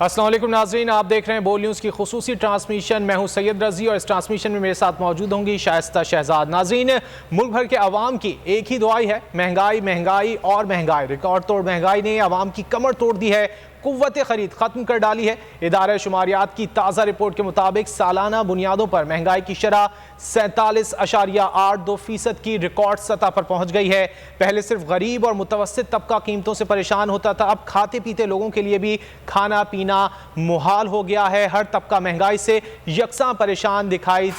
अस्सलाम वालेकुम नाज़रीन, आप देख रहे हैं बोल न्यूज़ की खुसूसी ट्रांसमिशन। मैं हूं सैयद रजी और इस ट्रांसमिशन में मेरे साथ मौजूद होंगी शाइस्ता शहजाद। नाज़रीन, मुल्क भर के अवाम की एक ही दुआई है, महंगाई महंगाई और महंगाई। रिकॉर्ड तोड़ महंगाई ने अवाम की कमर तोड़ दी है, कुव्वत खरीद खत्म कर डाली है। इदारा शुमारियात की ताज़ा रिपोर्ट के मुताबिक सालाना बुनियादों पर महंगाई की शरह 47.82% की रिकॉर्ड सतह पर पहुंच गई है। पहले सिर्फ गरीब और मुतवस्सित तबका कीमतों से परेशान होता था, अब खाते पीते लोगों के लिए भी खाना पीना मुहाल हो गया है। हर तबका महंगाई से यकसां परेशान दिखाई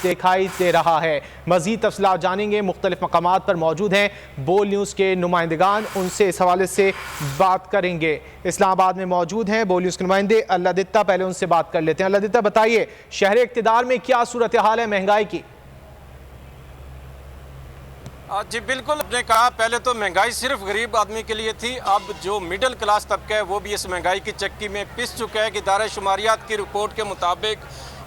दे रहा है। मजीद तफसीलात जानेंगे, मुख्तलिफ मकामात पर मौजूद हैं बोल न्यूज़ के नुमाइंदगान, उनसे इस हवाले से बात करेंगे। इस्लामाबाद में मौजूद हैं बोल न्यूज़ के नुमाइंदे अल्लाह दित्ता, पहले उनसे बात कर लेते हैं। अल्लाह दित्ता, बताइए शहर इक़्तिदार में क्या सूरत हाल है महंगाई की? जी बिल्कुल, आपने कहा पहले तो महंगाई सिर्फ गरीब आदमी के लिए थी, अब जो मिडिल क्लास तबका है वो भी इस महंगाई की चक्की में पिस चुका है। कि इदारा शुमारियात की रिपोर्ट के मुताबिक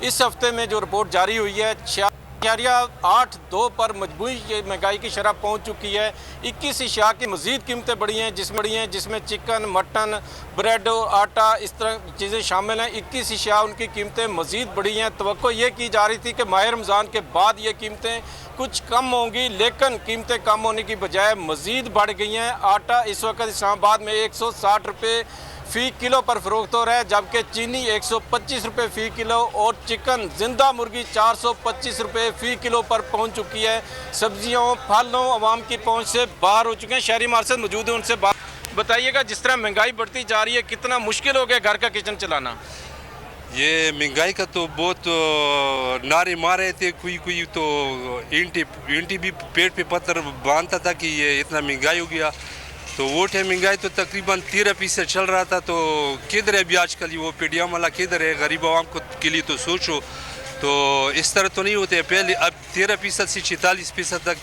इस हफ्ते में जो रिपोर्ट जारी हुई है 6.82 पर मजबूरी महंगाई की शरह पहुंच चुकी है। 21 अशिया की मज़ीद कीमतें बढ़ी हैं जिसमें चिकन, मटन, ब्रेड, आटा, इस तरह चीज़ें शामिल हैं। 21 अशिया उनकी कीमतें मज़ीद बढ़ी हैं। तवक्को ये की जा रही थी कि माह रमज़ान के बाद ये कीमतें कुछ कम होंगी, लेकिन कीमतें कम होने की बजाय मज़ीद बढ़ गई हैं। आटा इस वक्त इस्लामाबाद में 160 रुपये फ़ी किलो पर फ़रोख्त हो रहा है, जबकि चीनी 125 रुपये फ़ी किलो और चिकन जिंदा मुर्गी 425 रुपये फ़ी किलो पर पहुंच चुकी है। सब्जियों फलों आवाम की पहुंच से बाहर हो चुके हैं। शहरी हमारे साथ मौजूद है, उनसे बात बताइएगा। जिस तरह महंगाई बढ़ती जा रही है, कितना मुश्किल हो गया घर का किचन चलाना? ये महंगाई का तो बहुत नारे मार रहे थे, कोई तो ईंटी भी पेट पे पत्थर बांधता था कि ये इतना महंगाई हो गया। तो वो है महंगाई तो तकरीबन 13% चल रहा था। तो किधर है अभी आजकल वो पेटीएम वाला किधर है? गरीब आवाम को के लिए तो सोचो, तो इस तरह तो नहीं होते। पहले अब 13% से 46% तक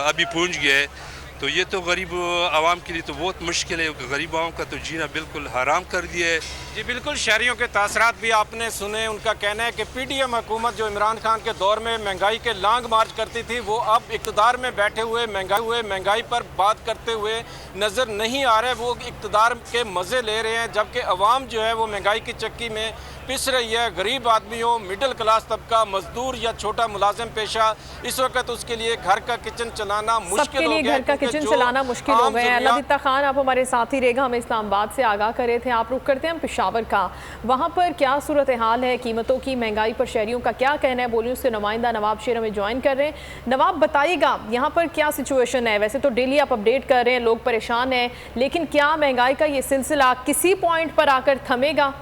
अभी पहुंच गया है। तो ये तो गरीब आवाम के लिए तो बहुत मुश्किल है। गरीब आवाम का तो जीना बिल्कुल हराम कर दिया है। जी बिल्कुल, शहरियों के तासरात भी आपने सुने। उनका कहना है कि पीडीएम हुकूमत जो इमरान खान के दौर में महंगाई के लांग मार्च करती थी, वो अब इक़्तिदार में बैठे हुए महंगाई पर बात करते हुए नज़र नहीं आ रहे। वो इक़्तिदार के मज़े ले रहे हैं, जबकि अवाम जो है वो महंगाई की चक्की में पिस रही है। गरीब आदमी हो, मिडिल क्लास तबका, मजदूर या छोटा मुलाजिम पेशा, इस वक्त उसके लिए घर का किचन चलाना मुश्किल हो गया। घर का किचन चलाना मुश्किल हो गया है। अल्लाह दित्ता खान, आप हमारे साथ ही रहेगा, हमें इस्लामाबाद से आगाह करे थे। आप रुक करते हैं हम पेशावर का, वहाँ पर क्या सूरत हाल है कीमतों की, महंगाई पर शहरियों का क्या कहना है? बोलिए, उसके नुमाइंदा नवाब शेर हमें ज्वाइन कर रहे हैं। नवाब, बताइएगा यहाँ पर क्या सिचुएशन है? वैसे तो डेली आप अपडेट कर रहे हैं, लोग परेशान हैं, लेकिन क्या महंगाई का ये सिलसिला किसी पॉइंट पर आकर थमेगा?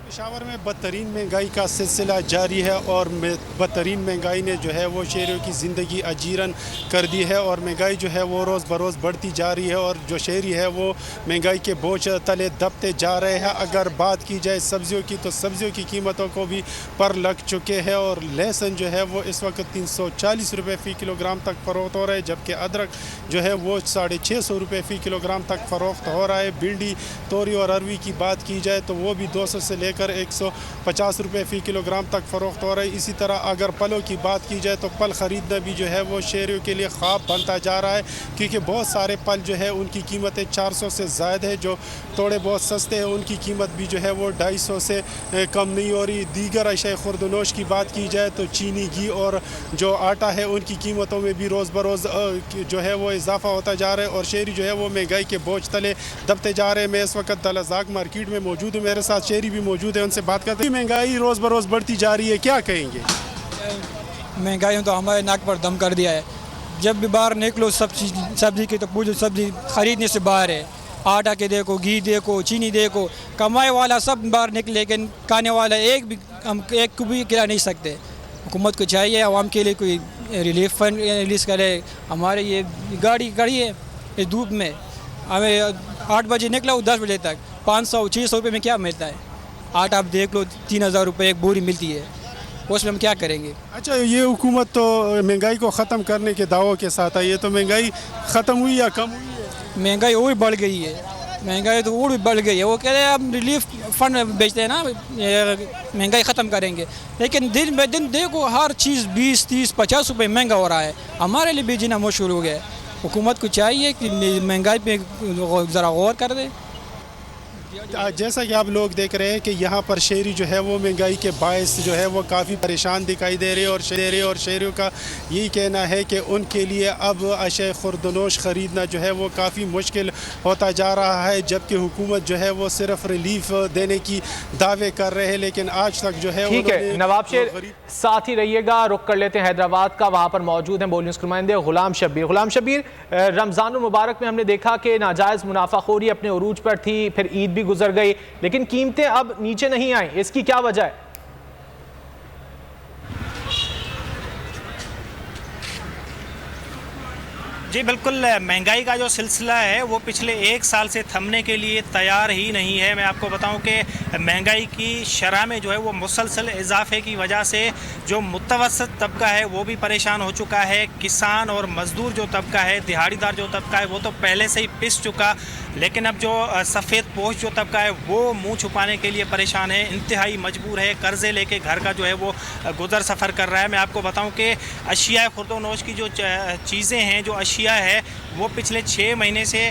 पेशावर में बदतरीन महंगाई का सिलसिला जारी है और बदतरीन महंगाई ने जो है वो शहरियों की ज़िंदगी अजीरन कर दी है और महंगाई जो है वो रोज़ बरोज़ बढ़ती जा रही है और जो शहरी है वो महंगाई के बोझ तले दबते जा रहे हैं। अगर बात की जाए सब्ज़ियों की, तो सब्ज़ियों की कीमतों को भी पर लग चुके हैं और लहसुन जो है वो इस वक्त 340 रुपये फ़ी किलोग्राम तक फ़रोख्त हो रहा है, जबकि अदरक जो है वो 650 रुपये फ़ी किलोग्राम तक फ़रोख्त हो रहा है। भिंडी, तोरी और अरवी की बात की जाए तो वो भी 200 से लेकर 150 रुपये फ़ी किलोग्राम तक फ़रोख्त हो रहा है। इसी तरह अगर पलों की बात की जाए तो पल ख़रीदना भी जो है वो शहरियों के लिए ख्वाब बनता जा रहा है, क्योंकि बहुत सारे पल जो है उनकी कीमतें 400 से ज़ायद है। जो थोड़े बहुत सस्ते हैं उनकी कीमत भी जो है वो 250 से कम नहीं हो रही। दीगर अशय खुर्दनोश की बात की जाए तो चीनी, घी और जो आटा है उनकी कीमतों में भी रोज़ बरोज़ जो है वो इजाफा होता जा रहा है और शहरी जो है वो महंगाई के बोझ तले दबते जा रहे हैं। मैं इस वक्त दलजाक मार्केट में मौजूद हूँ, मेरे साथ शहरी भी मौजूद है, उनसे बात करते हैं। महंगाई रोज़ बरोज़ बढ़ती जा रही है, क्या कहेंगे? महंगाई तो हमारे नाक पर दम कर दिया है। जब भी बाहर निकलो सब्जी की तो पूरी सब्जी खरीदने से बाहर है। आटा के देखो, घी देखो, चीनी देखो, कमाई वाला सब बाहर निकले, लेकिन खाने वाला एक को भी खिला नहीं सकते। हुकूमत को चाहिए आवाम के लिए कोई रिलीफ फंड रिलीज़ करे। हमारे ये गाड़ी है इस धूप में, हमें 8 बजे निकला 10 बजे तक 500-600 रुपये में क्या मिलता है? आटा आप देख लो 3000 रुपये एक बोरी मिलती है, उसमें हम क्या करेंगे? अच्छा, ये हुकूमत तो महंगाई को ख़त्म करने के दावों के साथ आई है, तो महंगाई ख़त्म हुई या कम हुई है? महंगाई और बढ़ गई है, महंगाई तो और भी बढ़ गई है। वो कह रहे हैं हम रिलीफ फंड बेचते हैं ना, महंगाई ख़त्म करेंगे, लेकिन दिन ब दिन देखो हर चीज़ 20, 30, 50 रुपये महंगा हो रहा है। हमारे लिए भी जीना मुश्किल हो गया है। हुकूमत को चाहिए कि महंगाई पे ज़रा गौर कर दे। जैसा कि आप लोग देख रहे हैं कि यहाँ पर शहरी जो है वो महंगाई के बायस जो है वो काफ़ी परेशान दिखाई दे रहे हैं और शहरियों का यही कहना है कि उनके लिए अब अशय खुर्दनोश ख़रीदना जो है वो काफ़ी मुश्किल होता जा रहा है, जबकि हुकूमत जो है वो सिर्फ रिलीफ देने की दावे कर रहे हैं, लेकिन आज तक जो है ठीक है। नवाब शेर साथ ही रहिएगा, रुक कर लेते हैं हैदराबाद का, वहाँ पर मौजूद हैं बोल न्यूज़ के नुमाइंदे गुलाम शब्बीर। गुलाम शब्बीर, रमज़ान मुबारक में हमने देखा कि नाजायज़ मुनाफाखोरी अपने उरूज पर थी, फिर ईद भी गुजर गई, लेकिन कीमतें अब नीचे नहीं आई, इसकी क्या वजह है? जी बिल्कुल, महंगाई का जो सिलसिला है वो पिछले एक साल से थमने के लिए तैयार ही नहीं है। मैं आपको बताऊं कि महंगाई की शरह में जो है वो मुसलसल इजाफे की वजह से जो मुतवसत तबका है वो भी परेशान हो चुका है। किसान और मज़दूर जो तबका है, दिहाड़ीदार जो तबका है, वो तो पहले से ही पिस चुका, लेकिन अब जो सफ़ेद पोश जो तबका है वो मुंह छुपाने के लिए परेशान है, इंतहाई मजबूर है, कर्ज़े लेके घर का जो है वो गुज़र सफ़र कर रहा है। मैं आपको बताऊं कि अशिया खुर्दोनोश की जो चीज़ें हैं, जो अशिया है, वो पिछले 6 महीने से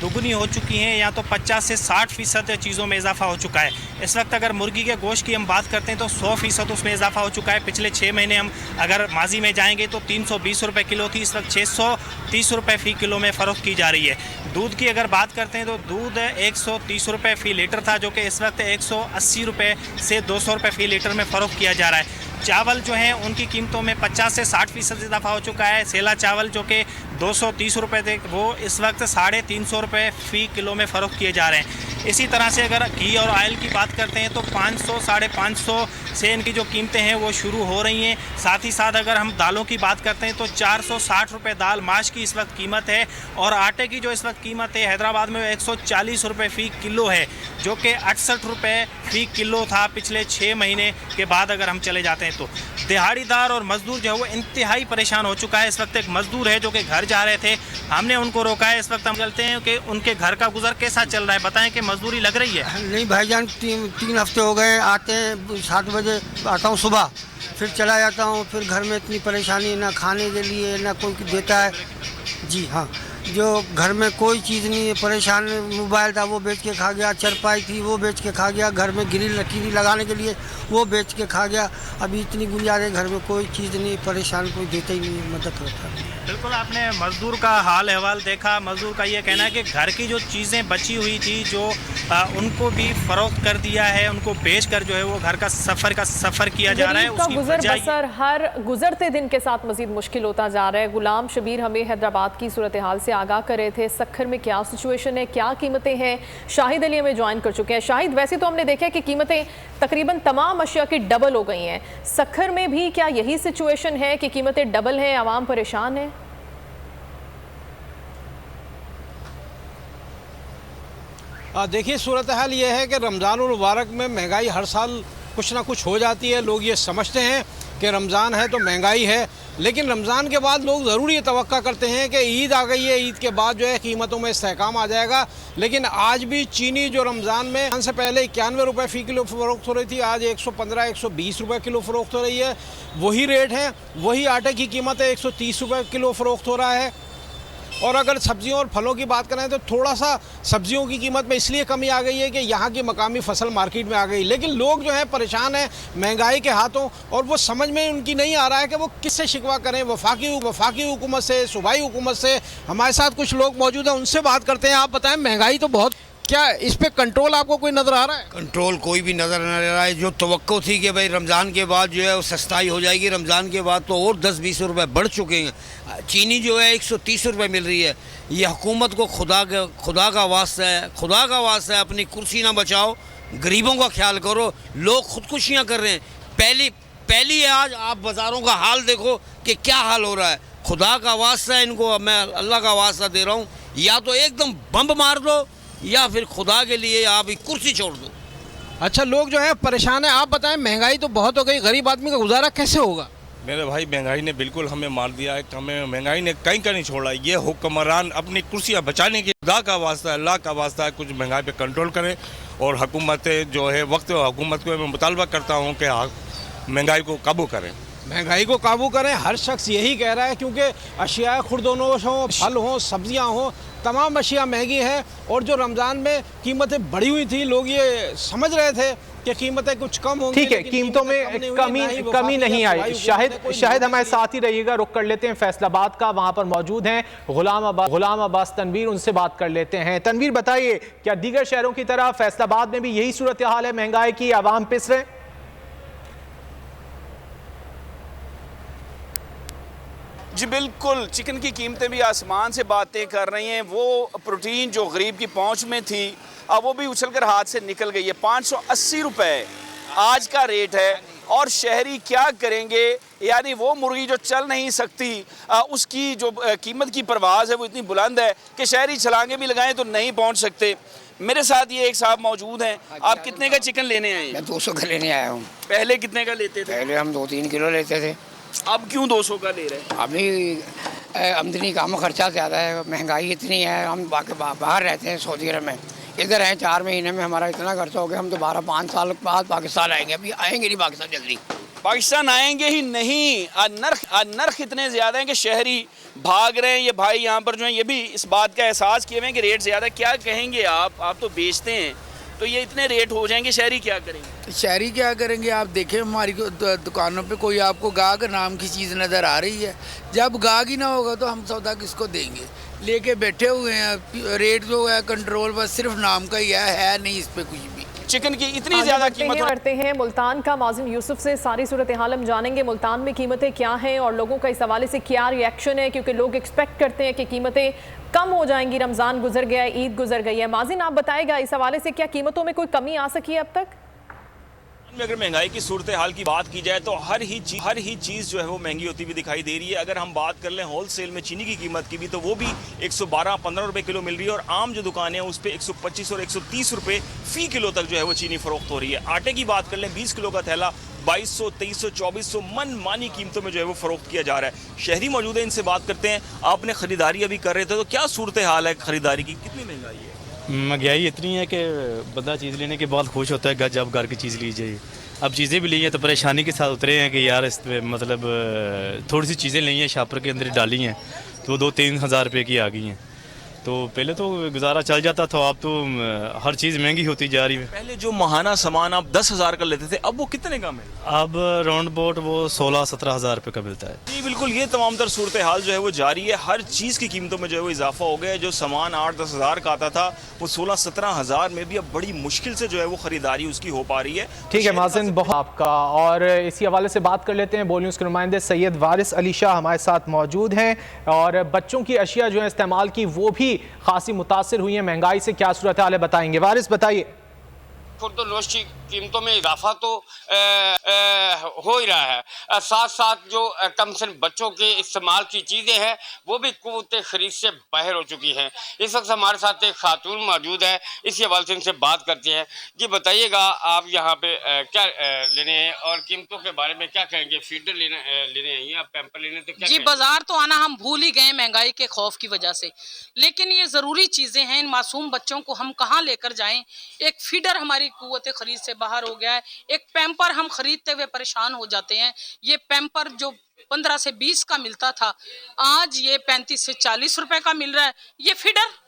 दुगनी हो चुकी हैं, या तो 50 से 60% चीज़ों में इजाफा हो चुका है। इस वक्त अगर मुर्गी के गोश्त की हम बात करते हैं तो 100% उसमें इजाफा हो चुका है। पिछले 6 महीने हम अगर माजी में जाएंगे तो 320 रुपये किलो थी, इस वक्त 630 रुपये फ़ी किलो में फ़रोख्त की जा रही है। दूध की अगर बात करते हैं तो दूध 130 रुपये फ़ी लीटर था, जो कि इस वक्त 180 रुपये से 200 रुपये फ़ी लीटर में फ़रोख्त किया जा रहा है। चावल जो है उनकी कीमतों में 50 से 60% इजाफा हो चुका है। सेला चावल जो कि 230 रुपये थे, वो इस वक्त 350 रुपये फ़ी किलो में फ़रोख्त किए जा रहे हैं। इसी तरह से अगर घी और ऑयल की बात करते हैं तो 500 550 से इनकी जो कीमतें हैं वो शुरू हो रही हैं। साथ ही साथ अगर हम दालों की बात करते हैं तो 460 रुपये दाल माश की इस वक्त कीमत है, और आटे की जो इस वक्त कीमत है हैदराबाद में 140 रुपये फ़ी किलो है, जो कि 68 रुपये फ़ी किलो था पिछले 6 महीने के बाद अगर हम चले जाते हैं तो। दिहाड़ीदार और मज़दूर जो है वो इंतहाई परेशान हो चुका है। इस वक्त एक मज़दूर है जो कि घर जा रहे थे, हमने उनको रोका है। इस वक्त हम चलते हैं कि उनके घर का गुजर कैसा चल रहा है, बताएं कि मजदूरी लग रही है? नहीं भाईजान, 3 हफ्ते हो गए, आते हैं 7 बजे आता हूँ सुबह, फिर चला जाता हूँ, फिर घर में इतनी परेशानी, ना खाने के लिए ना कोई देता है। जी हाँ, जो घर में कोई चीज़ नहीं है, परेशान। मोबाइल था वो बेच के खा गया, चरपाई थी वो बेच के खा गया, घर में ग्रिल रखी थी लगाने के लिए वो बेच के खा गया। अभी इतनी गुंजाइश, घर में कोई चीज़ नहीं, परेशान कोई देता ही नहीं है, मदद करता है। बिल्कुल, आपने मज़दूर का हाल अहवाल देखा। मज़दूर का ये कहना है कि घर की जो चीज़ें बची हुई थी, जो उनको भी फ़रोख्त कर दिया है, उनको बेच कर जो है वो घर का सफ़र किया जा रहा है। उसका गुजर बसर हर गुजरते दिन के साथ मज़ीद मुश्किल होता जा रहा है। गुलाम शबीर हमें हैदराबाद की सूरत हाल से आगाह कर रहे थे। सक्खर में क्या सिचुएशन है, क्या कीमतें हैं? शाहिद अली हमें ज्वाइन कर चुके हैं। शाहिद, वैसे तो हमने देखा है कि कीमतें तकरीबन तमाम अशिया की डबल हो गई हैं, सक्खर में भी क्या यही सिचुएशन है कि कीमतें डबल हैं, आवाम परेशान है? देखिए, सूरत हाल ये है कि रमज़ान मुबारक में महंगाई हर साल कुछ ना कुछ हो जाती है। लोग ये समझते हैं कि रमज़ान है तो महंगाई है, लेकिन रमज़ान के बाद लोग ज़रूर ये तवक्का करते हैं कि ईद आ गई है, ईद के बाद जो है कीमतों में इस्तेहकाम आ जाएगा। लेकिन आज भी चीनी जो रमज़ान में से पहले 91 रुपये फ़ी किलो फ़रोख्त हो रही थी, आज 115 120 रुपये किलो फ़रोख्त हो रही है। वही रेट है, वही आटे की कीमत है, 130 रुपये किलो फ़रोख्त हो रहा है। और अगर सब्जियों और फलों की बात करें तो थोड़ा सा सब्जियों की कीमत में इसलिए कमी आ गई है कि यहाँ की मकामी फसल मार्केट में आ गई, लेकिन लोग जो हैं परेशान हैं महंगाई के हाथों, और वो समझ में उनकी नहीं आ रहा है कि वो किससे शिकवा करें, वफाकी हुकूमत से, सूबाई हुकूमत से। हमारे साथ कुछ लोग मौजूद हैं, उनसे बात करते हैं। आप बताएं, महंगाई तो बहुत, क्या इस पे कंट्रोल आपको कोई नज़र आ रहा है? कंट्रोल कोई भी नज़र नहीं आ रहा है। जो तवक्को थी कि भाई रमज़ान के बाद जो है वो सस्ताई हो जाएगी, रमज़ान के बाद तो और 10-20 रुपये बढ़ चुके हैं। चीनी जो है 130 रुपये मिल रही है। ये हुकूमत को खुदा का वास्ता है, अपनी कुर्सी ना बचाओ, गरीबों का ख्याल करो। लोग खुदकुशियाँ कर रहे हैं। पहली है, आज आप बाज़ारों का हाल देखो कि क्या हाल हो रहा है। खुदा का वास्ता है, इनको मैं अल्लाह का वास्ता दे रहा हूँ, या तो एकदम बम मार दो या फिर खुदा के लिए आप कुर्सी छोड़ दो। अच्छा, लोग जो है परेशान है। आप बताएं, महंगाई तो बहुत हो गई, गरीब आदमी का गुजारा कैसे होगा? मेरे भाई, महंगाई ने बिल्कुल हमें मार दिया है। हमें महंगाई ने कहीं का नहीं छोड़ा। ये हुक्मरान अपनी कुर्सियां बचाने के, खुदा का वास्ता है, अल्लाह का वास्ता है, कुछ महंगाई पे कंट्रोल करें। और हुकूमतें जो है, वक्त हुकूमत को मैं मुतालबा करता हूँ कि महंगाई को काबू करें। महंगाई को काबू करें। हर शख्स यही कह रहा है, क्योंकि अशिया खुर्दोनोश हों, फल हों, सब्जियां हों, तमाम अशिया महंगी है। और जो रमज़ान में कीमतें बढ़ी हुई थी, लोग ये समझ रहे थे कि कीमतें कुछ कम होंगी। ठीक है, कीमतों में कमी नहीं आई। शाहिद हमारे साथ ही रहिएगा। रुक कर लेते हैं फैसलाबाद का, वहां पर मौजूद हैं गुलाम अब्बास तनवीर, उनसे बात कर लेते हैं। तनवीर बताइए, क्या दीगर शहरों की तरह फैसलाबाद में भी यही सूरत हाल है, महंगाई की, आवाम पिस रहे? जी बिल्कुल, चिकन की कीमतें भी आसमान से बातें कर रही हैं। वो प्रोटीन जो गरीब की पहुंच में थी, अब वो भी उछलकर हाथ से निकल गई है। 580 रुपये आज का रेट है। और शहरी क्या करेंगे, यानी वो मुर्गी जो चल नहीं सकती, उसकी जो कीमत की परवाज़ है वो इतनी बुलंद है कि शहरी छलांगे भी लगाएं तो नहीं पहुंच सकते। मेरे साथ ये एक साहब मौजूद हैं। आप कितने का चिकन लेने आए? मैं 200 का लेने आया हूँ। पहले कितने का लेते थे? पहले हम 2-3 किलो लेते थे। अब क्यों 200 का ले रहे हैं? अभी आमदनी कम, खर्चा ज़्यादा है, महंगाई इतनी है। हम बाहर रहते हैं सऊदी अरब में, इधर हैं 4 महीने में हमारा इतना खर्चा हो गया। हम दोबारा 5 साल बाद पाकिस्तान आएंगे। अभी आएंगे नहीं पाकिस्तान जल्दी। पाकिस्तान आएंगे ही नहीं। नर्ख इतने ज़्यादा हैं कि शहरी भाग रहे हैं। ये भाई यहाँ पर जो है ये भी इस बात का एहसास किए हुए हैं कि रेट ज़्यादा। क्या कहेंगे आप तो बेचते हैं, तो ये इतने रेट हो जाएंगे, शहरी क्या करेंगे? शहरी क्या करेंगे? आप देखें हमारी दुकानों पे कोई आपको गाहक नाम की चीज़ नज़र आ रही है। जब गाहक ही ना होगा तो हम सौदा किसको देंगे? लेके बैठे हुए हैं। रेट जो है कंट्रोल बस सिर्फ नाम का ही है नहीं इस पे कुछ भी। चिकन की इतनी ज़्यादा कीमत बढ़ते हैं मुल्तान का माजिम यूसुफ से सारी सूरत हाल हम जानेंगे। मुल्तान में कीमतें क्या हैं और लोगों का इस हवाले से क्या रिएक्शन है, क्योंकि लोग एक्सपेक्ट करते हैं कि कीमतें कम हो जाएंगी। रमज़ान गुजर गया है, ईद गुजर गई है। माजिन, आप बताएगा इस हवाले से क्या कीमतों में कोई कमी आ सकी है अब तक? अगर महंगाई की सूरत हाल की बात की जाए तो हर ही चीज़ जो है वो महंगी होती हुई दिखाई दे रही है। अगर हम बात कर लें होलसेल में चीनी की कीमत की भी, तो वो भी 112-15 रुपए किलो मिल रही है। और आम जो दुकानें हैं उस पर 125 और 130 रुपए फी किलो तक जो है वो चीनी फरोख्त हो रही है। आटे की बात कर लें, 20 किलो का थैला 2200, 2300, 2400 मन मानी कीमतों में जो है वो फरोख्त किया जा रहा है। शहरी मौजूद है, इनसे बात करते हैं। आपने खरीदारी अभी कर रहे थे, तो क्या सूरत हाल है खरीदारी की? कितनी महंगाई है? महंगाई इतनी है कि बंदा चीज़ लेने के बाद खुश होता है जब घर की चीज़ ली जाए। अब चीज़ें भी ली हैं तो परेशानी के साथ उतरे हैं कि यार इस मतलब थोड़ी सी चीज़ें ली हैं, शॉपर के अंदर डाली हैं तो 2-3 हज़ार रुपये की आ गई हैं। तो पहले तो गुजारा चल जाता था, अब तो हर चीज़ महंगी होती जा रही है। पहले जो महाना सामान आप 10,000 का लेते थे, अब वो कितने का मिलता है? अब राउंड अबाउट वो 16-17 हज़ार रुपये का मिलता है। जी बिल्कुल, ये तमाम तर सूरत हाल जो है वो जारी है। हर चीज़ की कीमतों में जो है वो इजाफा हो गया है। जो सामान 8-10 हज़ार का आता था वो 16-17 हज़ार में भी अब बड़ी मुश्किल से जो है वो खरीदारी उसकी हो पा रही है। ठीक है माजिन, बहुत आपका। और इसी हवाले से बात कर लेते हैं। बोल न्यूज़ के नुमाइंदे सैयद वारिस अली शाह हमारे साथ मौजूद हैं। और बच्चों की अशिया जो है इस्तेमाल की, वो भी खासी मुतासिर हुई है महंगाई से। क्या सूरत हाल है बताएंगे? वारिस बताइए। खुर्दोनोश की कीमतों में इजाफा तो हो ही रहा है, साथ साथ जो कम से बच्चों के इस्तेमाल की चीज़ें हैं वो भी क़ुव्वत ख़रीद से बाहर हो चुकी हैं। इस वक्त हमारे साथ एक खातून मौजूद है, इसी हवाले से इनसे बात करते हैं। जी बताइएगा, आप यहाँ पे क्या लेने हैं और कीमतों के बारे में क्या कहेंगे? फीडर लेने आई हैं आप, पैम्पर लेने? तो क्या जी बाजार तो आना हम भूल ही गए महंगाई के खौफ की वजह से, लेकिन ये ज़रूरी चीज़ें हैं। इन मासूम बच्चों को हम कहाँ लेकर जाएं? एक फीडर हमारी क़ुव्वत ख़रीद से बाहर हो गया है। एक पैम्पर हम खरीदते हुए परेशान हो जाते हैं। ये पैम्पर जो 15 से 20 का मिलता था, आज ये 35 से 40 रुपए का मिल रहा है। ये फीडर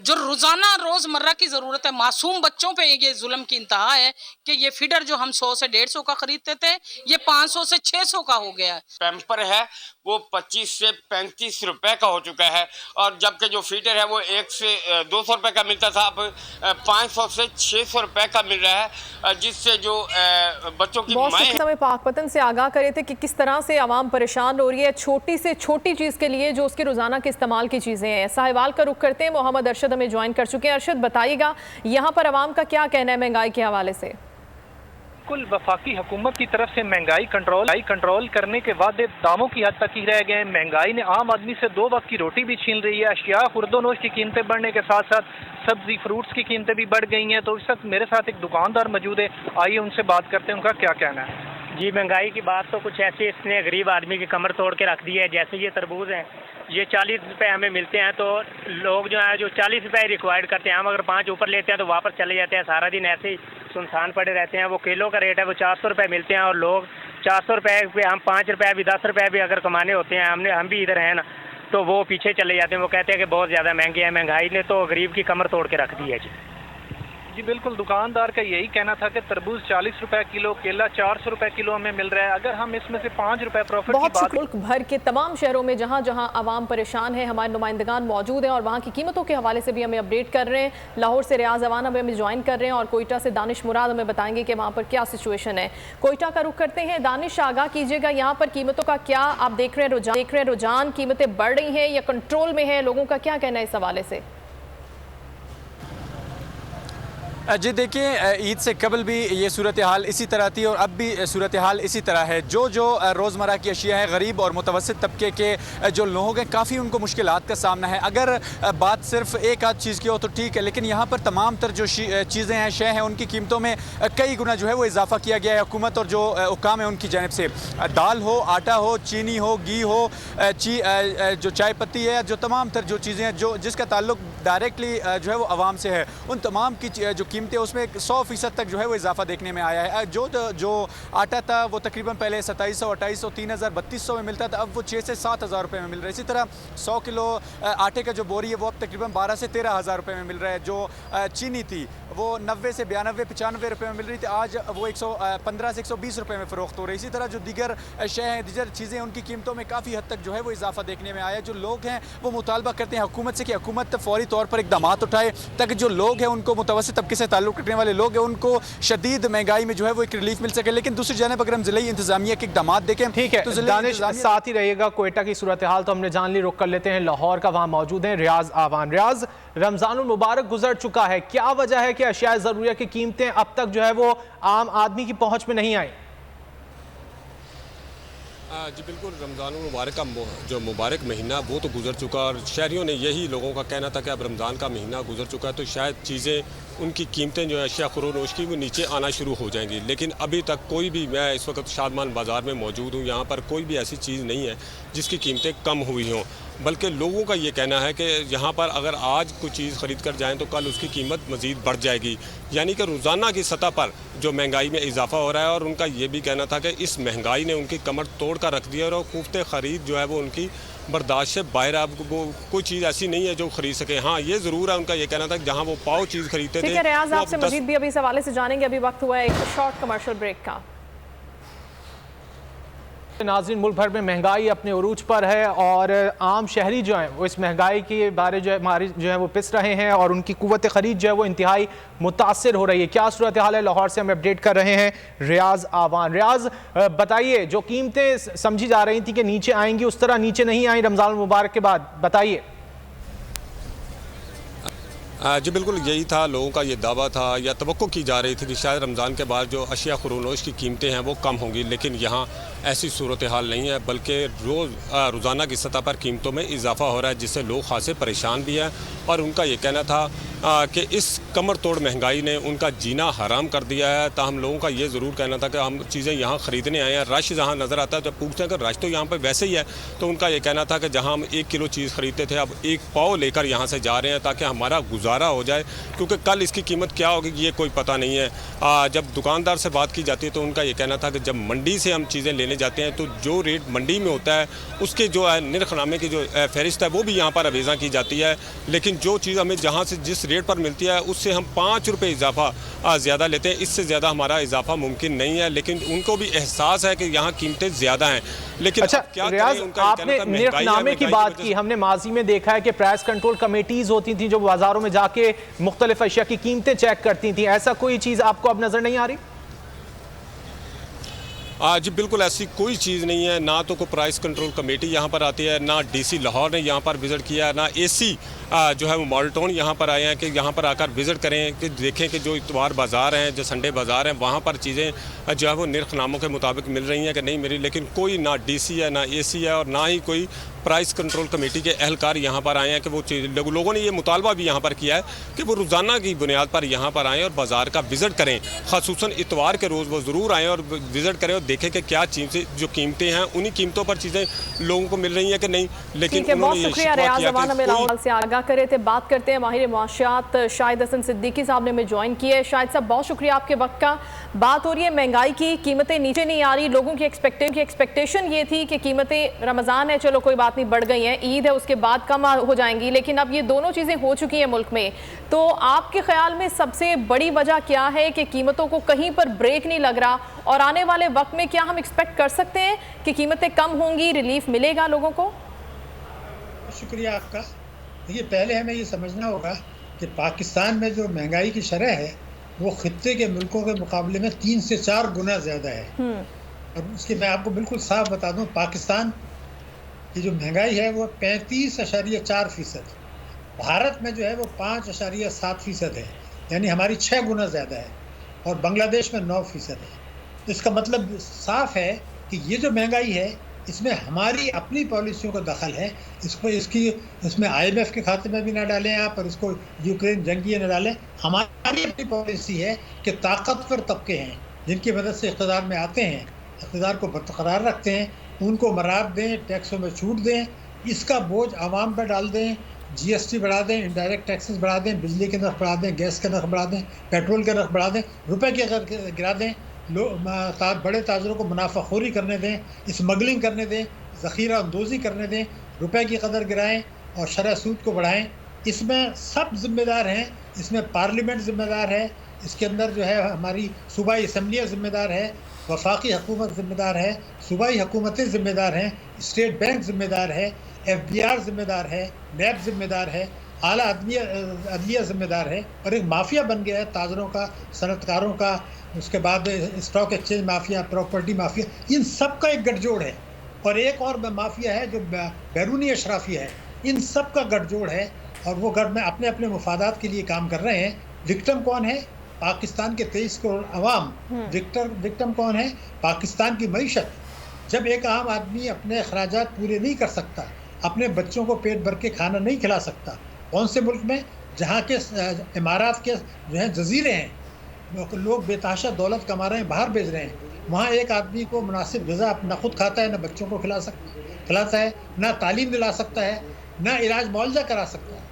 जो रोज़ाना रोज़मर्रा की ज़रूरत है, मासूम बच्चों पे ये जुल्म की इंतहा है कि ये फीडर जो हम 100 से 150 का खरीदते थे, ये 500 से 600 का हो गया है। पैम्पर है वो 25 से 35 रुपए का हो चुका है, और जबकि जो फीडर है वो 1 से 200 रुपए का मिलता था, अब 500 से 600 रुपए का मिल रहा है, जिससे जो बच्चों की माएँ समय पाकपतन से आगाह करे थे कि किस तरह से आवाम परेशान हो रही है छोटी से छोटी चीज़ के लिए जो उसके रोज़ाना के इस्तेमाल की चीज़ें हैं। साहिवाल का रुख करते हैं। मोहम्मद अरशद हमें ज्वाइन कर चुके हैं। अरशद बताइएगा, यहाँ पर आवाम का क्या कहना है महंगाई के हवाले से? बिल्कुल, वफाकी हुकूमत की तरफ से महंगाई कंट्रोल करने के वादे दामों की हद तक ही रह गए हैं। महंगाई ने आम आदमी से 2 वक्त की रोटी भी छीन रही है। अशिया खुर्दोनोश की कीमतें बढ़ने के साथ साथ सब्जी फ्रूट्स की कीमतें भी बढ़ गई हैं। तो इस वक्त मेरे साथ एक दुकानदार मौजूद है, आइए उनसे बात करते हैं, उनका क्या कहना है। जी महंगाई की बात तो कुछ ऐसी इसने गरीब आदमी की कमर तोड़ के रख दी है। जैसे ये तरबूज हैं, ये 40 रुपये हमें मिलते हैं, तो लोग जो है जो 40 रुपये रिक्वायर्ड करते हैं, हम अगर 5 ऊपर लेते हैं तो वापस चले जाते हैं। सारा दिन ऐसे ही सुनसान पड़े रहते हैं। वो किलो का रेट है वो 400 रुपये मिलते हैं, और लोग 400 रुपये पे हम 5 रुपये भी 10 रुपये भी अगर कमाने होते हैं, हम भी इधर हैं ना, तो वो पीछे चले जाते हैं। वो कहते हैं कि बहुत ज़्यादा महंगे हैं। महंगाई ने तो गरीब की कमर तोड़ के रख दी है जी बिल्कुल, दुकानदार का यही कहना था कि तरबूज 40 रुपए किलो, केला 400 रुपए किलो हमें मिल रहा है। अगर हम इसमें से 5 रुपए प्रॉफिट की बात, मुल्क भर के तमाम शहरों में जहां जहां आवाम परेशान है, हमारे नुमाइंदगान मौजूद हैं और वहां की कीमतों के हवाले से भी हमें अपडेट कर रहे हैं। लाहौर से रियाज अवान हमें ज्वाइन कर रहे हैं और कोयटा से दानिश मुराद हमें बताएंगे कि वहाँ पर क्या सिचुएशन है। कोयटा का रुख करते हैं। दानिश, आगाह कीजिएगा, यहाँ पर कीमतों का क्या आप देख रहे हैं? रुझान कीमतें बढ़ रही हैं या कंट्रोल में है? लोगों का क्या कहना है इस हवाले से? जी देखिए, ईद से कबल भी ये सूरत हाल इसी तरह थी और अब भी सूरत हाल इसी तरह है। जो रोज़मर्रा की अशिया है, गरीब और मुतवस्सित तबके के जो लोग हैं, काफ़ी उनको मुश्किलात का सामना है। अगर बात सिर्फ एक आध चीज़ की हो तो ठीक है, लेकिन यहाँ पर तमाम तर जो चीज़ें हैं, शय हैं, उनकी कीमतों में कई गुना जो है वो इजाफा किया गया है हुकूमत और जो हुकाम है उनकी जानिब से। दाल हो, आटा हो, चीनी हो, घी हो, जो चाय पत्ती है, जो तमाम तर जो चीज़ें हैं जो जिसका ताल्लुक डायरेक्टली जो है वो आवाम से है, उन तमाम की जो कीमतें उसमें 100% तक जो है वो इजाफा देखने में आया है। जो आटा था वो तकरीबन पहले 2700, 2800, 3000, 3200 में मिलता था, अब वो 6 से 7000 रुपये में मिल रहा है। इसी तरह 100 किलो आटे का जो बोरी है वो अब तकरीबन 12 से 13,000 रुपये में मिल रहा है। जो चीनी थी वो 90 से 92, 95 रुपये में मिल रही थी, आज वो 115 से 120 रुपये में फ़रोख्त हो रही है। इसी तरह जो दीगर शय हैं, दीगर चीज़ें, उनकी कीमतों में काफ़ी हद तक जो है वो इजाफा देखने में आया है। जो लोग हैं वो मुतालबा करते हैं हुकूमत से कि हुकूमत फौरी तौर पर इक़दाम उठाए ताकि जो लोग हैं उनको, मुतवस्सित तबके से ताल्लुक़ रखने वाले लोग हैं, उनको शदीद महंगाई में जो है वो एक रिलीफ मिल सके। लेकिन दूसरी जानिब अगर हम ज़िले इंतज़ामिया के इक़दाम देखें, ठीक है, तो दानिश साथ ही रहिएगा। कोयटा की सूरत हाल तो हमने जान ली, रुक कर लेते हैं लाहौर का, वहाँ मौजूद हैं रियाज आवान। रियाज, रमज़ानुल मुबारक गुजर चुका है, क्या वजह है कि अशिया ज़रूरिया की कीमतें अब तक जो है वो आम आदमी की पहुँच में नहीं आई? जी बिल्कुल, रमज़ानुल मुबारक का जो मुबारक महीना वो तो गुजर चुका और शहरियों ने यही लोगों का कहना था कि अब रमज़ान का महीना गुजर चुका है तो शायद चीज़ें, उनकी कीमतें जो है अशिया ख़ुरूनोश की वो नीचे आना शुरू हो जाएंगी। लेकिन अभी तक कोई भी, मैं इस वक्त शादमान बाज़ार में मौजूद हूँ, यहाँ पर कोई भी ऐसी चीज़ नहीं है जिसकी कीमतें कम हुई हों, बल्कि लोगों का ये कहना है कि यहाँ पर अगर आज कोई चीज़ ख़रीद कर जाएँ तो कल उसकी कीमत मज़ीद बढ़ जाएगी। यानी कि रोज़ाना की सतह पर जो महंगाई में इजाफा हो रहा है और उनका ये भी कहना था कि इस महंगाई ने उनकी कमर तोड़ कर रख दिया और कुफ्ते ख़रीद जो है वो उनकी बर्दाश्त से बाहर। अब वो कोई चीज़ ऐसी नहीं है जो खरीद सके। हाँ, ये ज़रूर है, उनका ये कहना था कि जहाँ वो पाव चीज़ खरीदते थे। ठीक है रियाज, आपसे मज़ीद भी अभी इस हवाले से जानेंगे। अभी वक्त हुआ है एक शॉर्ट कमर्शियल ब्रेक का। नाज़रीन, मुल्क भर में महंगाई अपने उरूज पर है और आम शहरी जो हैं वो इस महंगाई के बारे जो है वो पिस रहे हैं और उनकी कुव्वत ख़रीद जो है वो इंतहाई मुतासिर हो रही है। क्या सूरत हाल है, लाहौर से हम अपडेट कर रहे हैं रियाज आवान। रियाज, बताइए, जो कीमतें समझी जा रही थी कि नीचे आएंगी, उस तरह नीचे नहीं आई रमज़ान मुबारक के बाद, बताइए। जी बिल्कुल, यही था, लोगों का ये दावा था या तवक्को की जा रही थी कि शायद रमज़ान के बाद जो अशिया ख़ुरूनोश की कीमतें हैं वो कम होंगी, लेकिन यहाँ ऐसी सूरत हाल नहीं है, बल्कि रोज़ाना की सतह पर कीमतों में इजाफा हो रहा है, जिससे लोग खासे परेशान भी हैं। और उनका ये कहना था कि इस कमर तोड़ महंगाई ने उनका जीना हराम कर दिया है। ताहम लोगों का ये ज़रूर कहना था कि हम चीज़ें यहाँ ख़रीदने आए हैं, रश जहाँ नज़र आता है जब पूछते हैं कि रश तो यहाँ पर वैसे ही है, तो उनका ये कहना था कि जहाँ हम 1 किलो चीज़ ख़रीदते थे अब 1 पाव लेकर यहाँ से जा रहे हैं ताकि हमारा गुजारा हो जाए, क्योंकि कल इसकी कीमत क्या होगी ये कोई पता नहीं है। जब दुकानदार से बात की जाती है तो उनका ये कहना था कि जब मंडी से हम चीज़ें लेने जाते हैं तो जो रेट मंडी में होता है उसके जो है निर्खनामे की जो फहरिस्त है वो भी यहाँ पर अवेज़ा की जाती है, लेकिन जो चीज़ हमें जहाँ से जिस रेट पर मिलती है उससे हम 5 रुपये इजाफा ज़्यादा लेते हैं, इससे ज़्यादा हमारा इजाफा मुमकिन नहीं है। लेकिन उनको भी एहसास है कि यहाँ कीमतें ज़्यादा हैं। लेकिन अच्छा रियाज, आपने निर्खनामे की बात की, हमने माजी में देखा है कि प्राइस कंट्रोल कमेटीज़ होती थी जो बाज़ारों में जाके मुख्तलिफ अशिया की कीमतें चेक करती थी, ऐसा कोई चीज़ आपको अब नज़र नहीं आ रही? जी बिल्कुल, ऐसी कोई चीज़ नहीं है, ना तो कोई प्राइस कंट्रोल कमेटी यहाँ पर आती है, ना डीसी लाहौर ने यहाँ पर विज़िट किया है, ना एसी जो है वो मॉल्टोन यहाँ पर आए हैं कि यहाँ पर आकर विज़िट करें कि देखें कि जो इतवार बाज़ार हैं, जो संडे बाज़ार हैं, वहाँ पर चीज़ें जो है वो निर्खनामों के मुताबिक मिल रही हैं कि नहीं मिल रही। लेकिन कोई ना डीसी है, ना एसी है और ना ही कोई प्राइस कंट्रोल कमेटी के अहलकार यहाँ पर आए हैं कि वो लोगों ने ये मुतालबा भी यहाँ पर किया है कि वो रोज़ाना की बुनियाद पर यहाँ पर आएँ और बाज़ार का विज़िट करें, ख़ासूसन इतवार के रोज़ वो ज़रूर आएँ और विज़िट करें और देखें कि क्या चीज़ें जो कीमतें हैं उन्हीं कीमतों पर चीज़ें लोगों को मिल रही हैं कि नहीं। लेकिन बहुत शुक्रिया रियाज जवान हमें लाहौल से आगाह करे थे। बात करते हैं माहिर मुआशियात शाहिद हसन सिद्दीकी साहब ने हमें ज्वाइन किया है। शाहिद साहब बहुत शुक्रिया आपके वक्त का। बात हो रही है महंगाई की, कीमतें नीचे नहीं आ रही, लोगों की एक्सपेक्टेशन ये थी कि कीमतें रमज़ान है चलो कोई बात नहीं बढ़ गई हैं, ईद है उसके बाद कम हो जाएंगी, लेकिन अब ये दोनों चीज़ें हो चुकी हैं मुल्क में। तो आपके ख्याल में सबसे बड़ी वजह क्या है कि कीमतों को कहीं पर ब्रेक नहीं लग रहा, और आने वाले वक्त में क्या हम एक्सपेक्ट कर सकते हैं कि कीमतें कम होंगी, रिलीफ मिलेगा लोगों को? शुक्रिया आपका। देखिए, पहले हमें ये समझना होगा कि पाकिस्तान में जो महंगाई की शरह है वो खित्ते के मुल्कों के मुकाबले में 3 से 4 गुना ज़्यादा है। और उसके मैं आपको बिल्कुल साफ बता दूं, पाकिस्तान की जो महंगाई है वो 35.4%, भारत में जो है वो 5.7% है, यानी हमारी 6 गुना ज़्यादा है, और बांग्लादेश में 9% है। तो इसका मतलब साफ है कि ये जो महंगाई है इसमें हमारी अपनी पॉलिसियों का दखल है। इसमें IMF के खाते में भी ना डालें आप, और इसको यूक्रेन जंगी न डालें। हमारी अपनी पॉलिसी है कि ताकतवर तबके हैं जिनकी मदद से इक़्तिदार में आते हैं, इक़्तिदार को बरकरार रखते हैं, उनको मराद दें, टैक्सों में छूट दें, इसका बोझ आवाम पर डाल दें, GST बढ़ा दें, इनडायरेक्ट टैक्सेस बढ़ा दें, बिजली के नर्ख बढ़ा दें, गैस के नर्ख बढ़ा दें, पेट्रोल के नर्ख बढ़ा दें, रुपए के अगर गिरा दें, बड़े ताजरों को मुनाफाखोरी करने दें, स्मगलिंग करने दें, ज़ख़ीरा अंदोज़ी करने दें, रुपए की कदर गिराएं और शरह सूद को बढ़ाएं। इसमें सब जिम्मेदार हैं, इसमें पार्लियामेंट ज़िम्मेदार है, इसके अंदर जो है हमारी सूबाई असम्बलियाँ ज़िम्मेदार है, वफाकी हुकूमत ज़िम्मेदार है, सूबाई हुकूमतें ज़िम्मेदार हैं, स्टेट बैंक ज़िम्मेदार है, FBR ज़िम्मेदार है, NAB ज़िम्मेदार है, आला अदलिया ज़िम्मेदार है, और एक माफिया बन गया है ताजरों का, सनतकारों का, उसके बाद stock exchange mafia, property mafia, इन सब का एक गठजोड़ है। और एक और माफिया है जो बैरूनी अशराफिया है, इन सब का गठजोड़ है, और वो गढ़ में अपने अपने मुफादात के लिए काम कर रहे हैं। विक्टिम कौन है? पाकिस्तान के 23 करोड़ अवाम। विक्टिम कौन है? पाकिस्तान की मईशत। जब एक आम आदमी अपने अखराजात पूरे नहीं कर सकता, अपने बच्चों को पेट भर के खाना नहीं खिला सकता, कौन से मुल्क में? जहाँ के इमारात के जो है जजीरे हैं, लोग बेतहाशा दौलत कमा रहे हैं, बाहर भेज रहे हैं, वहाँ एक आदमी को मुनासिब ग़िज़ा न खुद खाता है, न बच्चों को खिलाता है, ना तालीम दिला सकता है, ना इलाज मुआवजा करा सकता है।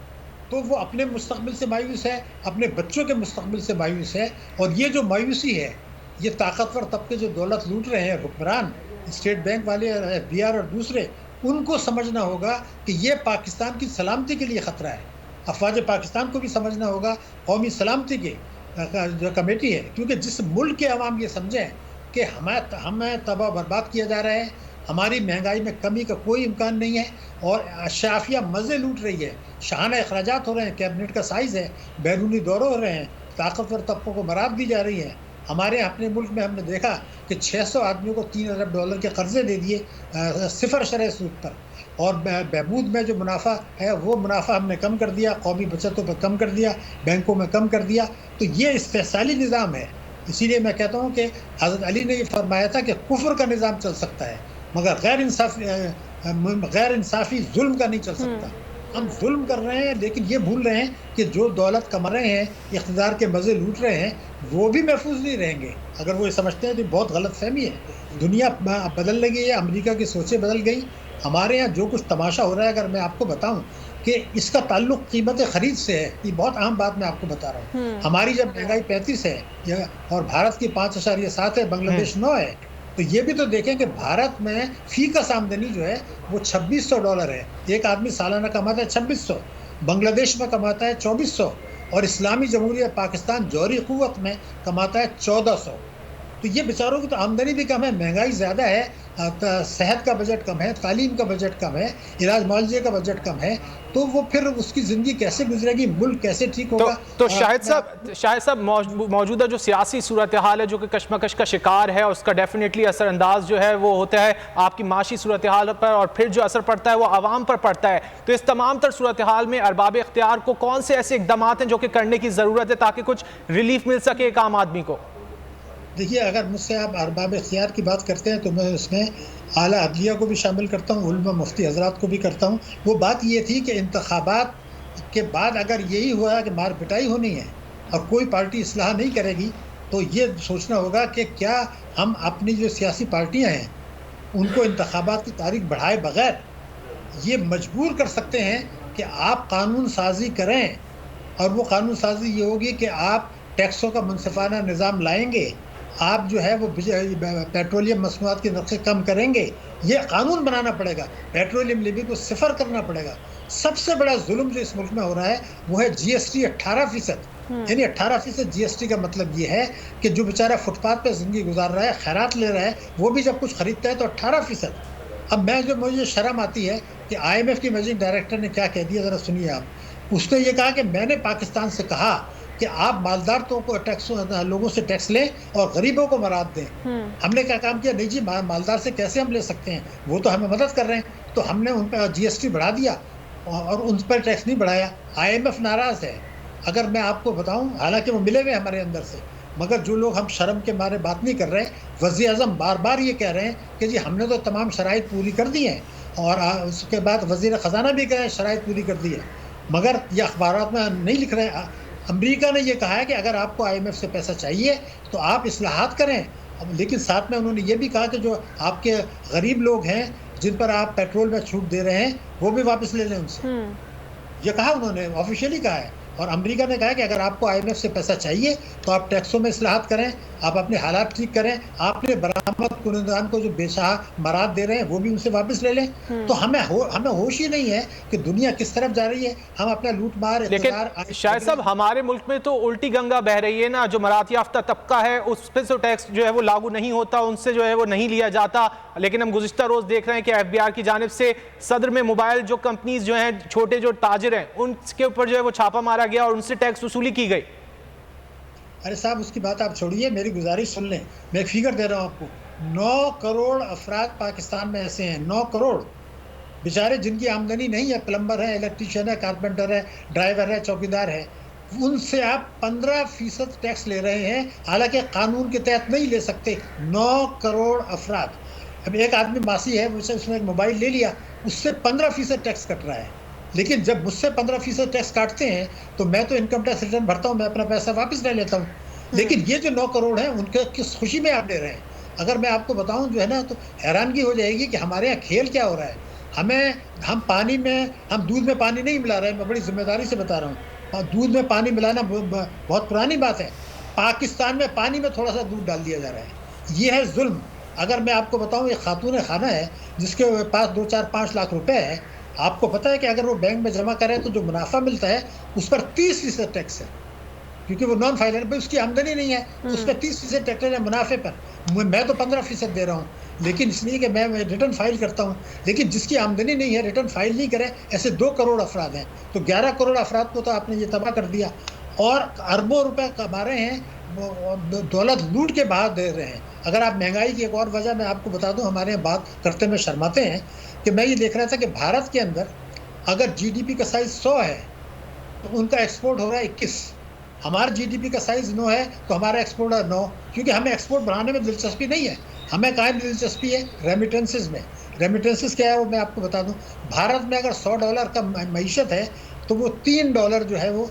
तो वो अपने मुस्तक़बिल से मायूस है, अपने बच्चों के मुस्तक़बिल से मायूस है। और ये जो मायूसी है, ये ताकतवर तबके जो दौलत लूट रहे हैं, हुक्मरान, स्टेट बैंक वाले, FBR और दूसरे, उनको समझना होगा कि ये पाकिस्तान की सलामती के लिए ख़तरा है। अफवाज पाकिस्तान को भी समझना होगा, कौमी सलामती के जो कमेटी है, क्योंकि जिस मुल्क के अवाम ये समझें कि हमें तबाह बर्बाद किया जा रहा है, हमारी महंगाई में कमी का कोई इम्कान नहीं है, और अशाफिया मज़े लूट रही है, शाहाना अखराजात हो रहे हैं, कैबिनेट का साइज़ है, बैरूनी दौरे हो रहे हैं, ताकतवर तबकों को मराद दी जा रही है। हमारे अपने मुल्क में हमने देखा कि 600 आदमियों को $3 अरब के कर्जे दे दिए 0 शरह सूद पर, और बहबूद में जो मुनाफा है वो मुनाफा हमने कम कर दिया, कौमी बचतों पर कम कर दिया, बैंकों में कम कर दिया। तो ये इस्तेहसाली निज़ाम है। इसीलिए मैं कहता हूँ कि हज़रत अली ने ये फरमाया था कि कुफ्र का निज़ाम चल सकता है, मगर गैर इंसाफ़ी जुल्म का नहीं चल सकता। हम जुल्म कर रहे हैं, लेकिन ये भूल रहे हैं कि जो दौलत कमा रहे हैं, इक़्तिदार के मज़े लूट रहे हैं, वो भी महफूज नहीं रहेंगे। अगर वो ये समझते हैं तो बहुत गलत फहमी है। दुनिया बदल लगी है, अमेरिका की सोचें बदल गई। हमारे यहाँ जो कुछ तमाशा हो रहा है, अगर मैं आपको बताऊँ कि इसका ताल्लुक कीमत ख़रीद से है, ये बहुत अहम बात मैं आपको बता रहा हूँ। हमारी जब महंगाई 35 है और भारत की 5.7 है, बांग्लादेश 9 है, तो ये भी तो देखें कि भारत में फ़ीकस आमदनी जो है वो $2600 है। एक आदमी सालाना कमाता है 2600, बांग्लादेश में कमाता है 2400, और इस्लामी जमहूरिया पाकिस्तान जौहरी क़ुव्वत में कमाता है 1400। तो ये बेचारों की तो आमदनी भी कम है, महंगाई ज़्यादा है, सेहत का बजट कम है, तालीम का बजट कम है, इलाज मुआवजे का बजट कम है, तो वो फिर उसकी ज़िंदगी कैसे गुजरेगी, मुल्क कैसे ठीक होगा? तो शाहिद साहब मौजूदा जो सियासी सूरत हाल है जो कि कशमकश का शिकार है, उसका डेफिनेटली असरअंदाज जो है वो होता है आपकी माशी सूरत हाल पर, और फिर जो असर पड़ता है वो आवाम पर पड़ता है। तो इस तमाम तर सूरत हाल में अरबाब इख्तियार को कौन से ऐसे इक़दामात हैं जो कि करने की ज़रूरत है ताकि कुछ रिलीफ मिल सके एक आम आदमी को? देखिए, अगर मुझसे आप अरबाब इख्तियार की बात करते हैं तो मैं उसमें आला अदलिया को भी शामिल करता हूँ, उलमा मुफ्ती हजरात को भी करता हूँ। वो बात ये थी कि इंतखाबात के बाद अगर यही हुआ कि मार पिटाई होनी है और कोई पार्टी इस्लाह नहीं करेगी, तो ये सोचना होगा कि क्या हम अपनी जो सियासी पार्टियाँ हैं उनको इंतखाबात की तारीख बढ़ाए बगैर ये मजबूर कर सकते हैं कि आप कानून साजी करें, और वो कानून साजी ये होगी कि आप टैक्सों का मुनसिफाना निज़ाम लाएंगे, आप जो है वो पेट्रोलियम मसनूआत के नक्शे कम करेंगे। ये कानून बनाना पड़ेगा, पेट्रोलियम लेवी को सिफर करना पड़ेगा। सबसे बड़ा जुल्म जो इस मुल्क में हो रहा है वो है GST 18%। यानी 18% GST का मतलब ये है कि जो बेचारा फुटपाथ पे ज़िंदगी गुजार रहा है, खैरात ले रहा है, वो भी जब कुछ खरीदता है तो 18%। अब मुझे शर्म आती है कि IMF की मैनेजिंग डायरेक्टर ने क्या कह दिया, ज़रा सुनिए आप। उसने ये कहा कि मैंने पाकिस्तान से कहा कि आप मालदार लोगों से टैक्स लें और गरीबों को मराद दें। हमने क्या काम किया? नहीं जी, मालदार से कैसे हम ले सकते हैं, वो तो हमें मदद कर रहे हैं। तो हमने उन पर GST बढ़ा दिया और उन पर टैक्स नहीं बढ़ाया। IMF नाराज़ है। अगर मैं आपको बताऊं, हालांकि वो मिले हुए हमारे अंदर से, मगर जो लोग हम शर्म के मारे बात नहीं कर रहे, वज़ीर आज़म बार बार ये कह रहे हैं कि जी हमने तो तमाम शराइत पूरी कर दी हैं, और उसके बाद वज़ीर ख़जाना भी कह रहे हैं शराइत पूरी कर दी है, मगर ये अखबारात में नहीं लिख रहे हैं। अमेरिका ने ये कहा है कि अगर आपको IMF से पैसा चाहिए तो आप इस्लाहात करें, लेकिन साथ में उन्होंने ये भी कहा कि जो आपके गरीब लोग हैं जिन पर आप पेट्रोल में छूट दे रहे हैं वो भी वापस ले लें उनसे। ये कहा उन्होंने, ऑफिशियली कहा है। और अमेरिका ने कहा कि अगर आपको IMF से पैसा चाहिए तो आप टैक्सों में इस्लाहात करें, आप अपने हालात ठीक करें, आपने बरामद कुनंदान को जो बेशाह मराद दे रहे हैं वो भी उनसे वापस ले लें। तो हमें होश ही नहीं है कि दुनिया किस तरफ जा रही है। हम अपना लूट मार, लेकिन शायद साहब हमारे मुल्क में तो उल्टी गंगा बह रही है ना। जो मरात याफ्ता तबका है उस पर तो टैक्स जो है वो लागू नहीं होता, उनसे जो है वो नहीं लिया जाता। लेकिन हम गुज़िश्ता रोज़ देख रहे हैं कि FBR की जानिब से सदर में मोबाइल जो कंपनीज जो हैं, छोटे जो ताजिर हैं, उनके ऊपर जो है वो छापा मारा गया और उनसे टैक्स वसूली की गई। अरे साहब, उसकी बात आप छोड़िए, मेरी गुजारिश सुन लें। मैं एक फिगर दे रहा हूँ आपको। 9 करोड़ अफराद पाकिस्तान में ऐसे हैं, 9 करोड़ बेचारे जिनकी आमदनी नहीं है, प्लम्बर है, इलेक्ट्रीशियन है, कारपेंटर है, ड्राइवर है, चौकीदार है। उनसे आप 15% टैक्स ले रहे हैं, हालांकि कानून के तहत नहीं ले सकते। 9 करोड़ अफराद। अब एक आदमी मासी है, उसने एक मोबाइल ले लिया, उससे 15% टैक्स कट रहा है। लेकिन जब मुझसे 15% टैक्स काटते हैं तो मैं तो इनकम टैक्स रिटर्न भरता हूँ, मैं अपना पैसा वापस ले लेता हूँ। लेकिन ये जो 9 करोड़ हैं उनके किस खुशी में आप ले रहे हैं? अगर मैं आपको बताऊँ जो है ना, तो हैरानगी हो जाएगी कि हमारे यहाँ खेल क्या हो रहा है। हम पानी में, हम दूध में पानी नहीं मिला रहे हैं। मैं बड़ी जिम्मेदारी से बता रहा हूँ, दूध में पानी मिलाना बहुत पुरानी बात है। पाकिस्तान में पानी में थोड़ा सा दूध डाल दिया जा रहा है। ये है जुल्म। अगर मैं आपको बताऊँ, एक खातून खाना है जिसके पास 2, 4, 5 लाख रुपए है। आपको पता है कि अगर वो बैंक में जमा करे तो जो मुनाफा मिलता है उस पर 30% टैक्स है, क्योंकि वो नॉन फाइनेंस, उसकी आमदनी नहीं है, उस पर 30% टैक्स है मुनाफे पर। मैं तो 15% दे रहा हूँ, लेकिन इसलिए कि मैं रिटर्न फाइल करता हूँ। लेकिन जिसकी आमदनी नहीं है, रिटर्न फाइल नहीं करे, ऐसे 2 करोड़ अफराद हैं। तो 11 करोड़ अफराद को तो आपने ये तबाह कर दिया, और अरबों रुपए कमा रहे हैं, दौलत लूट के बाहर दे रहे हैं। अगर आप महंगाई की एक और वजह मैं आपको बता दूं, हमारे यहाँ बात करते में शर्माते हैं कि मैं ये देख रहा था कि भारत के अंदर अगर GDP का साइज़ 100 है तो उनका एक्सपोर्ट हो रहा है 21। हमारा GDP का साइज़ 9 है तो हमारा एक्सपोर्ट है 9, क्योंकि हमें एक्सपोर्ट बढ़ाने में दिलचस्पी नहीं है। हमें कहाँ दिलचस्पी है? रेमिटेंसेस में। रेमिटेंसेस क्या है वो मैं आपको बता दूँ। भारत में अगर $100 का मईशत है तो वो $3 जो है वो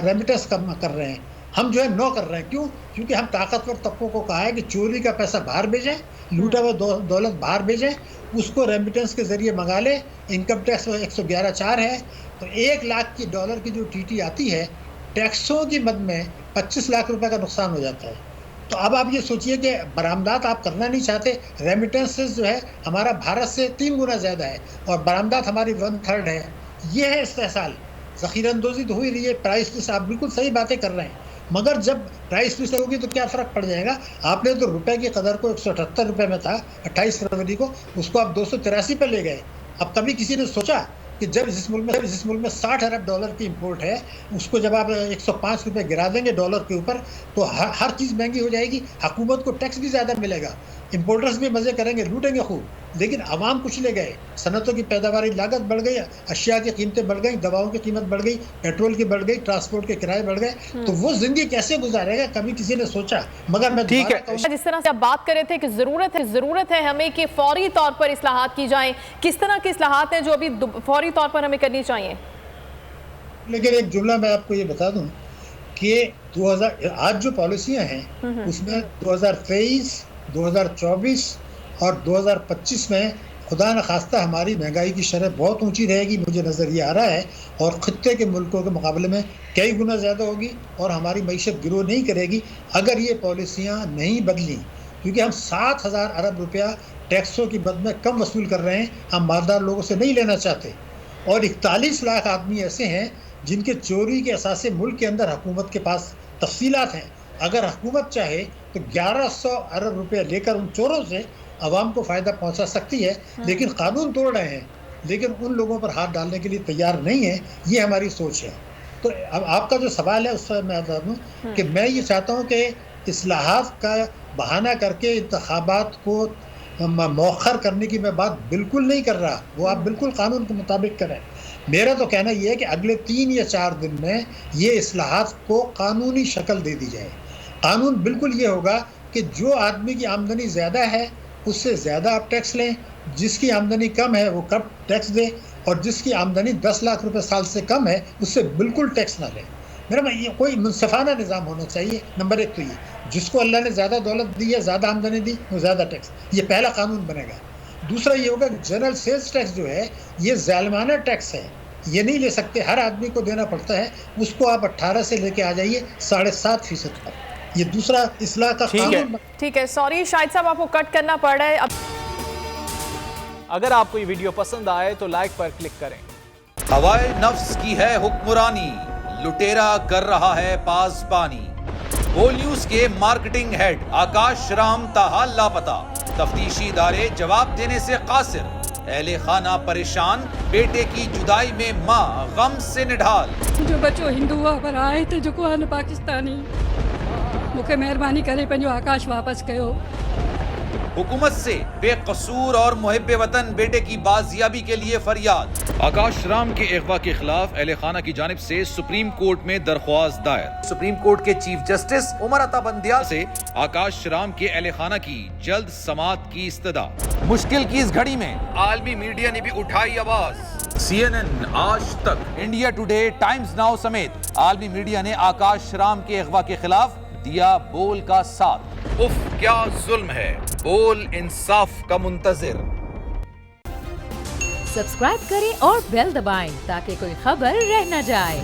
रेमिटेंस कर रहे हैं। हम जो है 9 कर रहे हैं। क्यों? क्योंकि हम ताकतवर तबकों को कहा है कि चोरी का पैसा बाहर भेजें, लूटा हुआ दौलत बाहर भेजें, उसको रेमिटेंस के ज़रिए मंगा लें। इनकम टैक्स 111.4 है, तो $1 लाख की जो TT आती है, टैक्सों की मद में 25 लाख रुपए का नुकसान हो जाता है। तो अब आप ये सोचिए कि बरामदात आप करना नहीं चाहते। रेमिटेंसेस जो है हमारा भारत से 3 गुना ज़्यादा है, और बरामदात हमारी 1/3 है। ये है इस्तेहसाल। ज़ख़ीराअंदोज़ी तो हुई रही है, प्राइस लिस्ट, आप बिल्कुल सही बातें कर रहे हैं, मगर जब प्राइस लिस्ट होगी तो क्या फ़र्क पड़ जाएगा? आपने तो रुपए की कदर को 178 रुपये में था 28 फरवरी को, उसको आप 283 पे ले गए। अब कभी किसी ने सोचा कि जब जिस मुल्क में $60 अरब की इंपोर्ट है, उसको जब आप 105 रुपये गिरा देंगे डॉलर के ऊपर तो हर चीज़ महंगी हो जाएगी, हुकूमत को टैक्स भी ज़्यादा मिलेगा। इम्पोर्टर्स भी मज़े करेंगे, लूटेंगे खूब, लेकिन आवाम कुछ ले गए। सनतों की पैदावारी लागत बढ़ गई, अशिया की कीमतें बढ़ गई, दवाओं की कीमत बढ़ गई, पेट्रोल की बढ़ गई, ट्रांसपोर्ट के किराए बढ़ गए, तो वो जिंदगी कैसे गुजारेगा, कभी किसी ने सोचा। मगर मैं ठीक है, जिस तरह से आप बात कर रहे थे कि ज़रूरत है हमें कि फौरी तौर पर इस्लाहात की जाएं, किस तरह के इस्लाहात हैं जो अभी फौरी तौर पर हमें करनी चाहिए? लेकिन एक जुमला मैं आपको ये बता दूं कि 2000 आज जो पॉलिसियां हैं उसमें 2023, 2024 और 2025 में खुदा न खास्ता हमारी महंगाई की शरह बहुत ऊंची रहेगी, मुझे नज़र ये आ रहा है, और खत्ते के मुल्कों के मुकाबले में कई गुना ज़्यादा होगी, और हमारी मईशत गिरो नहीं करेगी अगर ये पॉलिसियाँ नहीं बदली। क्योंकि हम 7,000 अरब रुपया टैक्सों की बद में कम वसूल कर रहे हैं, हम मालदार लोगों से नहीं लेना चाहते, और 41 लाख आदमी ऐसे हैं जिनके चोरी के असासे मुल्क के अंदर हुकूमत के पास तफसीलात हैं। अगर हुकूमत चाहे तो 1100 अरब रुपये लेकर उन चोरों से आवाम को फ़ायदा पहुंचा सकती है, लेकिन कानून तोड़ रहे हैं, लेकिन उन लोगों पर हाथ डालने के लिए तैयार नहीं है। ये हमारी सोच है। तो अब आपका जो सवाल है उस पर मैं बता दूँ कि मैं ये चाहता हूँ कि इस्लाहात का बहाना करके इंतखाबात को मौखर करने की मैं बात बिल्कुल नहीं कर रहा, वो आप बिल्कुल कानून के मुताबिक करें। मेरा तो कहना यह है कि अगले 3 या 4 दिन में ये इस्लाहात को कानूनी शक्ल दे दी जाए। कानून बिल्कुल ये होगा कि जो आदमी की आमदनी ज़्यादा है उससे ज़्यादा आप टैक्स लें, जिसकी आमदनी कम है वो कम टैक्स दे, और जिसकी आमदनी 10 लाख रुपए साल से कम है उससे बिल्कुल टैक्स ना लें। मेरा ये कोई मुनसफाना निज़ाम होना चाहिए। नंबर 1 तो ये, जिसको अल्लाह ने ज़्यादा दौलत दी है, ज़्यादा आमदनी दी, वो ज़्यादा टैक्स, ये पहला कानून बनेगा। दूसरा ये होगा कि जनरल सेल्स टैक्स जो है ये ज़ालिमाना टैक्स है, ये नहीं ले सकते, हर आदमी को देना पड़ता है, उसको आप 18 से लेके आ जाइए 7.5% पर। ये दूसरा इस्लाह का कानून। ठीक है, सॉरी शाहिद साहब आपको कट करना पड़ रहा है। अब अगर आपको ये वीडियो पसंद आए तो लाइक पर क्लिक करें। हवाए नफ्स की है हुक्मरानी, लुटेरा कर रहा है पासबानी। बोल न्यूज के मार्केटिंग हेड आकाश राम ताहाल लापता, तफ्तीशी इदारे जवाब देने से कासिर, अहले खाना परेशान, बेटे की जुदाई में माँ गम से निढाल। जो बच्चो हिंदू पर आए थे जो को पाकिस्तानी, मुझे मेहरबानी करे पंहिंजो आकाश वापस कयो। हुकूमत से बेकसूर और मुहिब्बे वतन बेटे की बाजियाबी के लिए फरियाद। आकाश राम के अगवा के खिलाफ अहले खाना की जानिब से सुप्रीम कोर्ट में दरख्वास्त दायर। सुप्रीम कोर्ट के चीफ जस्टिस उमर अता बंदियाल से आकाश राम के अहले खाना की जल्द समाअत की इस्तदा। मुश्किल की इस घड़ी में आलमी मीडिया ने भी उठाई आवाज। CNN, आज तक, इंडिया टुडे, टाइम्स नाउ समेत आलमी मीडिया ने आकाश राम के अगवा के खिलाफ दिया बोल का साथ। उफ क्या जुल्म है, बोल इंसाफ का मुंतजिर। सब्सक्राइब करें और बेल दबाएं ताकि कोई खबर रह न जाए।